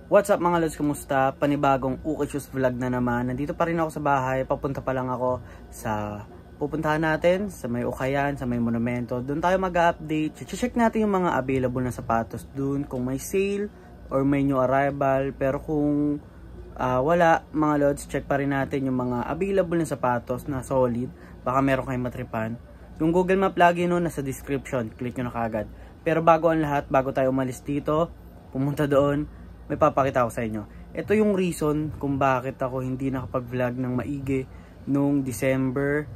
What's up mga lods, kumusta? Panibagong Ukay vlog na naman. Nandito pa rin ako sa bahay, papunta pa lang ako sa pupuntahan natin, sa may Ukayan, sa may monumento. Doon tayo mag-update. Check natin yung mga available na sapatos doon, kung may sale or may new arrival. Pero kung wala mga lods, check pa rin natin yung mga available na sapatos na solid. Baka meron kayong matripan. Yung Google Map lagi no, nasa description, click nyo na kagad. Pero bago ang lahat, bago tayo umalis dito, pumunta doon, may papakita ako sa inyo. Ito yung reason kung bakit ako hindi nakapag-vlog ng maigi nung December.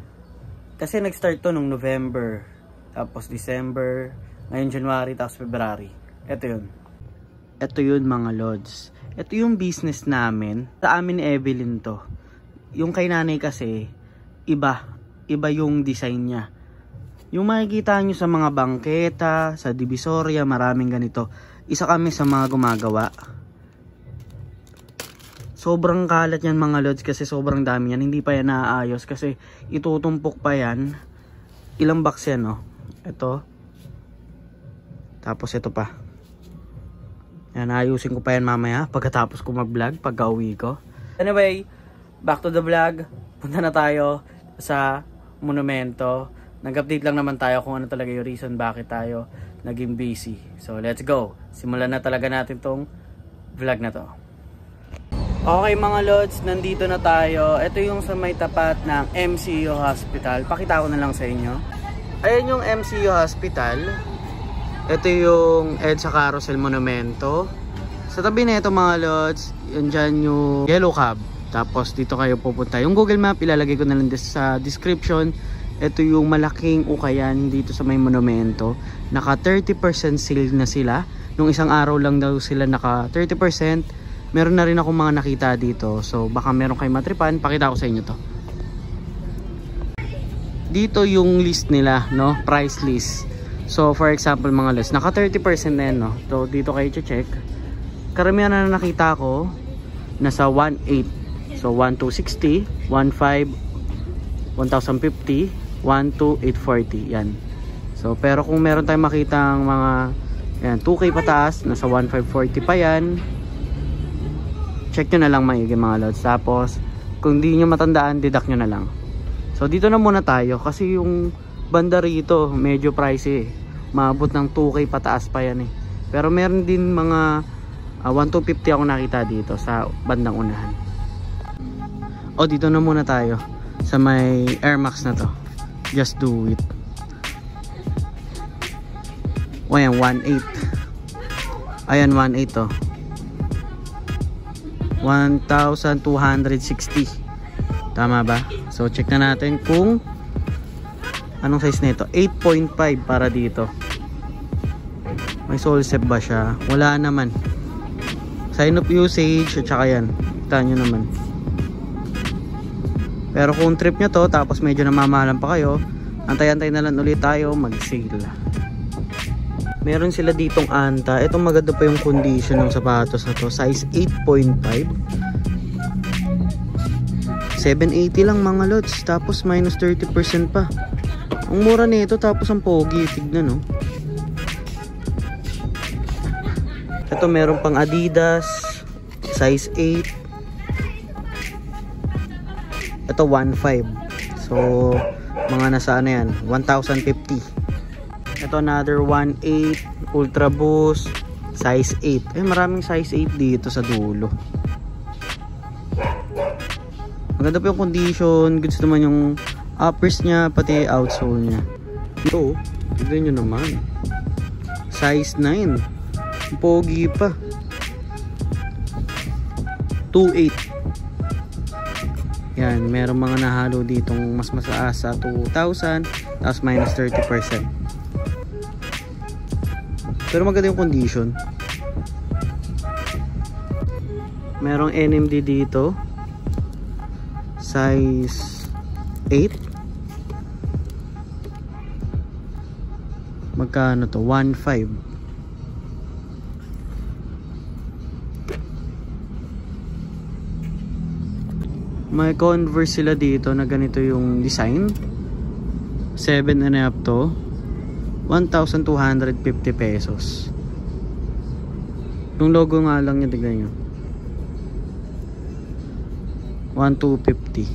Kasi nag-start to nung November, tapos December, ngayon January, tapos February. Ito yun. Ito yun mga lods. Ito yung business namin. Sa amin ni Evelyn to. Yung kay nanay kasi, iba yung design niya. Yung makikita nyo sa mga bangketa, sa Divisoria, maraming ganito. Isa kami sa mga gumagawa. Sobrang kalat yan mga lods kasi sobrang dami yan. Hindi pa yan naaayos kasi itutumpok pa yan. Ilang box yan oh. Ito. Tapos ito pa. Yan, ayusin ko pa yan mamaya pagkatapos ko mag-vlog, pagka-uwi ko. Anyway, back to the vlog. Punta na tayo sa monumento. Nag-update lang naman tayo kung ano talaga yung reason bakit tayo naging busy. So let's go. Simulan na talaga natin tong vlog na to. Okay mga lods, nandito na tayo. Ito yung sa may tapat ng MCU Hospital. Pakita ko na lang sa inyo. Ayan yung MCU Hospital. Ito yung EDSA Carousel Monumento. Sa tabi na ito mga lods, yan dyan yung Yellow Cab. Tapos dito kayo pupunta. Yung Google Map ilalagay ko na lang sa description. Ito yung malaking Ukayan dito sa may monumento. Naka 30% sale na sila. Nung isang araw lang daw sila naka 30%. Meron na rin ako mga nakita dito. So baka meron kayong matripan. Pakita ko sa inyo to. Dito yung list nila, no? Price list. So for example mga lods, naka 30% na yan, no? So dito kayo check. Karamihan na nakita ko nasa 1.8. So 1,260, 1,500, 1,050, 1,2,840. Yan. So pero kung meron tayong makitang mga yan, 2K pataas, nasa 1,540 pa yan. Check nyo na lang maigi mga lods. Tapos kung di nyo matandaan, deduct nyo na lang. So dito na muna tayo kasi yung banda rito medyo pricey. Maabot ng 2K pataas pa yan eh. Pero meron din mga 1,250 ako nakita dito sa bandang unahan. O dito na muna tayo sa may Air Max na to. Just do it. O yan, 1.8. Ayan, 1.8 to. 1,260. Tama ba? So check na natin kung anong size nito. 8.5 para dito. May sole step ba siya? Wala naman. Sign of usage at saka yan. Kita nyo naman. Pero kung trip nyo to tapos medyo namamahalan pa kayo, antay-antay na lang ulit tayo mag-sale. Meron sila ditong anta. Itong maganda pa yung condition ng sapatos na to. Size 8.5. 780 lang mga lods. Tapos minus 30% pa. Ang mura nito tapos ang pogi. Tignan no. Ito meron pang Adidas. Size 8. Ito 1.5. So mga nasa ano yan. 1,050. Ito another 1.8 Ultra Boost size 8. Maraming size 8 dito sa dulo. Maganda pa yung condition. Goods naman yung uppers nya, pati outsole nya. Ito, tignan nyo naman. Size 9. Pogi pa. 2.8. Yan, merong mga nahalo ditong mas mataas sa 2,000 tapos minus 30%. Pero maganda yung condition. Merong NMD dito. Size 8. Magkano to? 1.5. May Converse sila dito na ganito yung design. 7.5 to. 1,250 pesos. Yung logo nga lang yun, tignan nyo. 1,250.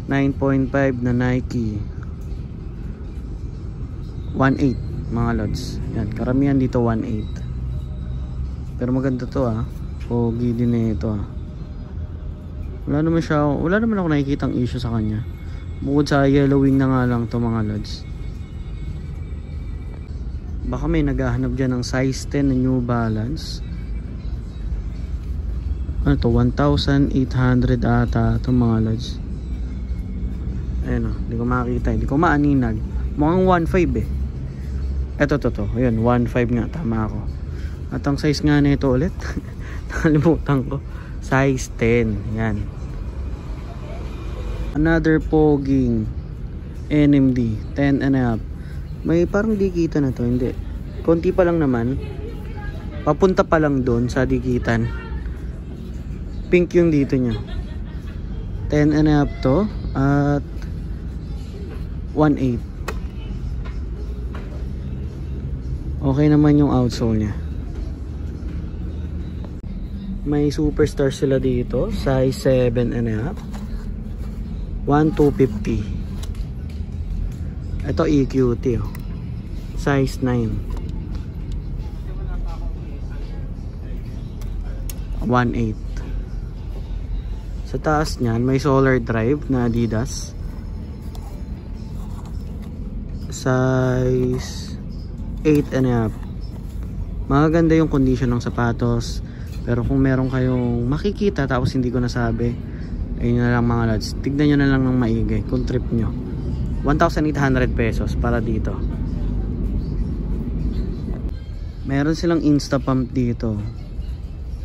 9.5 na Nike. 1.8 mga lods. Yan, karamihan dito 1.8. Pero maganda to ah. Pogi din na ito ah. Wala naman ako nakikitang issue sa kanya. Bukod sa yellowing na nga lang to mga lods. Baka may naghahanap dyan ng size 10 na New Balance. Ano to? 1,800 ata itong mga lods. Ayan o, hindi ko makakita, hindi ko maaninag. Mukhang 1.5 eh. Eto to. Ayan, 1.5 nga, tama ako. At ang size nga nito ulit, nakalimutan ko. Size 10, yan. Another poging NMD 10.5. May parang dikitan na to, hindi. Konti pa lang naman. Papunta pa lang doon sa dikitan. Pink yung dito niya. 10.5 to at 1.8. Okay naman yung outsole niya. May superstar sila dito, size 7.5. 1,250. Ito EQT oh. Size 9. 1.8. Sa taas niyan may solar drive na Adidas. Size 8.5. Maganda yung condition ng sapatos. Pero kung meron kayong makikita tapos hindi ko nasabi, ayun na lang mga lads. Tignan nyo na lang ng maigi kung trip nyo. 1,800 pesos para dito. Meron silang Insta Pump dito.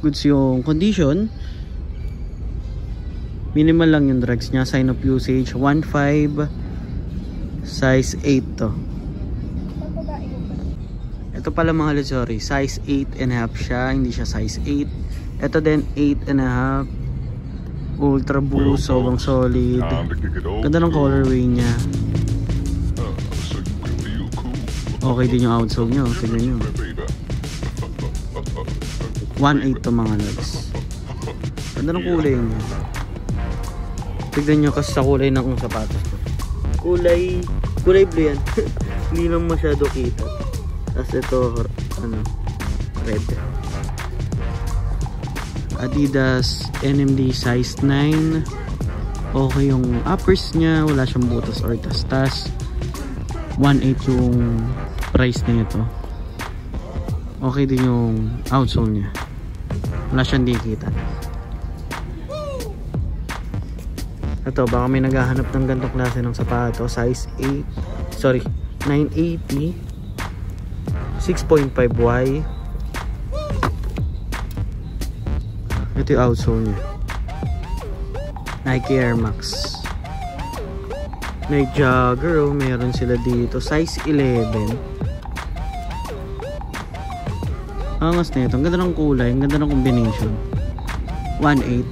Goods yung condition. Minimal lang yung drugs niya. Sign of usage 1.5. Size 8 to. Ito pala mga lads, sorry. Size 8.5 siya. Hindi siya size 8. Ito din 8.5. Ultra boost, sobrang solid. Ganda ng colorway niya. Okay din yung outsole nyo. Tignan nyo. 1.8 to mga logs. Ganda ng kulay niya. Tignan nyo kasi sa kulay ng sapatos ko. Kulay blue yan. Hindi lang masyado kita. Tapos ito red. Adidas NMD size 9. Okay yung uppers niya, wala siyang butas or tastas. 1.8 yung price na ito. Okay din yung outsole niya, wala siyang dikita. Ito, baka may naghahanap ng ganitong klase ng sapato. Size 980 6.5Y. Ito yung outsole niya. Nike Air Max. May jogger oh, meron sila dito. Size 11. Angas na ito. Ang ganda ng kulay. Ang ganda ng combination. 1.8.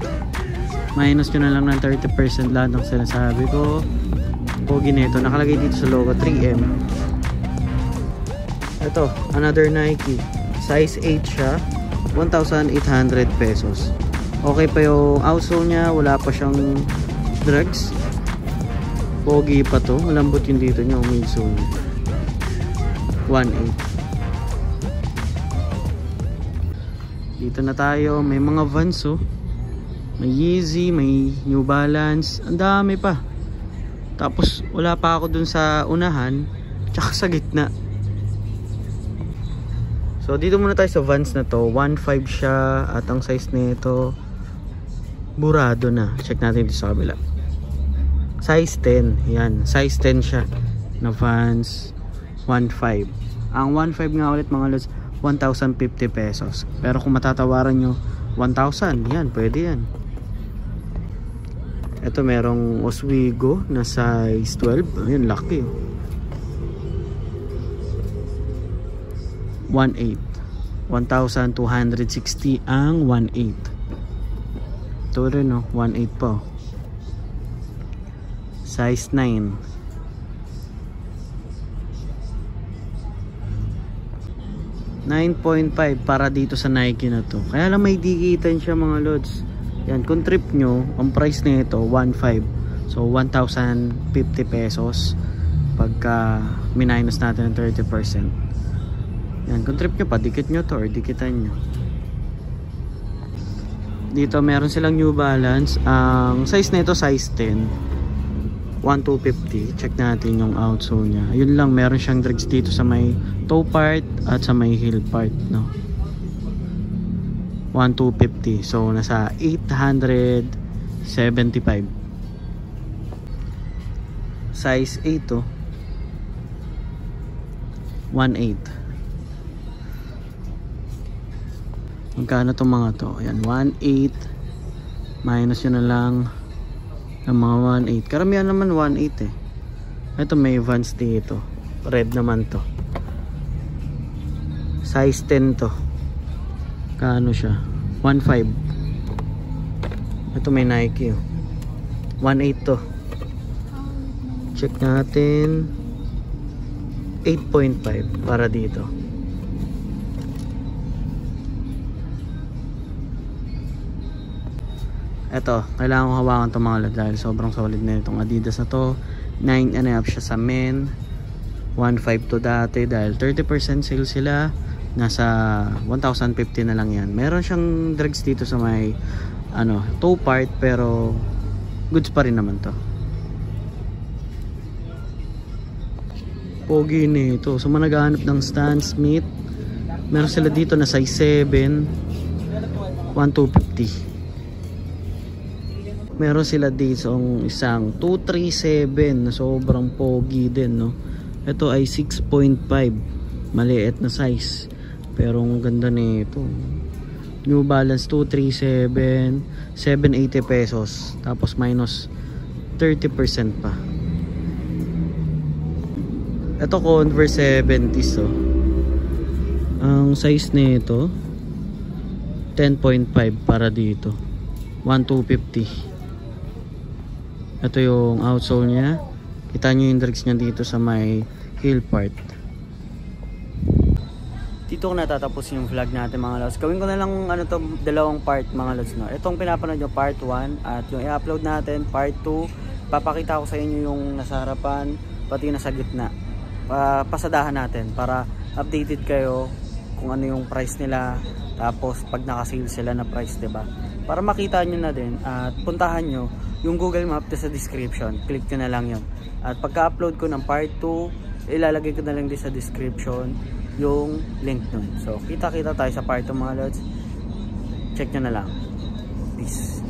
Minus nyo na lang ng 30% lahat ng sinasabi ko. Pogi na ito. Nakalagay dito sa logo 3M. Ito. Another Nike. Size 8 siya. 1,800 pesos. Okay pa yung outsole niya, wala pa siyang drugs. Pogi pa to, malambot yung dito niya, midsole. 1.8. Dito na tayo, may mga Vans oh. May Yeezy, may New Balance, ang dami pa. Tapos wala pa ako dun sa unahan, tsaka sa gitna. So dito muna tayo sa Vans na to. 1.5 siya at ang size nito burado na. Check natin dito sa kabila. Size 10. Yan, size 10 siya na Vans 1.5. Ang 1.5 nga ulit mga lods, 1,050 pesos. Pero kung matatawaran nyo 1,000, yan, pwede yan. Ito merong Oswego na size 12. Ayun, laki oh. 1.8. 1,260 ang 1.8. Ito rin no, 1.8 po. Size 9. 9.5 para dito sa Nike na to. Kaya lang may dikitan siya mga lods. Yan, kung trip nyo, ang price nito 1.5. So 1,050 pesos pagka minus natin ng 30%. Yan, kung trip nyo pa, dikit nyo to or dikitan nyo. Dito meron silang New Balance. Ang size nito size 10. 1,250. Check natin yung outsole nya. Yun lang, meron siyang dregs dito sa may toe part at sa may heel part, no. 1,250. So nasa 875. Size 8 to 1.8. Magkano itong mga to? Ayan, 1.8 minus yun na lang ang mga 1.8. Karamihan naman 1.8 eh. Ito may Vans dito. Red naman to. Size 10 to. Kano siya? 1.5. Ito may Nike oh. 1.8 to. Check natin. 8.5 para dito. Ito, kailangan kong hawakan itong mga dahil sobrang solid na itong Adidas na to. 9.5 siya sa men. 1.5 to dati dahil 30% sale sila. Nasa 1,050 na lang yan. Meron siyang dregs dito sa may toe part pero goods pa rin naman to. Pogi nito. So managahanap ng Stan Smith. Meron sila dito na size 7. 1,250. Meron sila dito isang 237 na sobrang pogi din, no. Ito ay 6.5, maliit na size pero ang ganda nito. New Balance 237, 780 pesos tapos minus 30% pa. Ito Converse 70s oh. Ang size nito 10.5 para dito. 1,250. Ito yung outsole nya. Kita nyo yung dregs nya dito sa may heel part. Dito ko natatapos yung vlog natin mga lods. Gawin ko na lang dalawang part mga lods, no? Itong pinapanood nyo part 1 at yung i-upload natin part 2. Papakita ko sa inyo yung nasa harapan pati yung nasa gitna. Pasadahan natin para updated kayo kung ano yung price nila. Tapos pag naka-sale sila na price, diba? Para makita nyo na din at puntahan nyo yung Google Map sa description. Click nyo na lang yun. At pagka-upload ko ng part 2, ilalagay ko na lang din sa description yung link nun. So kita-kita tayo sa part 2 mga lods. Check nyo na lang. Peace.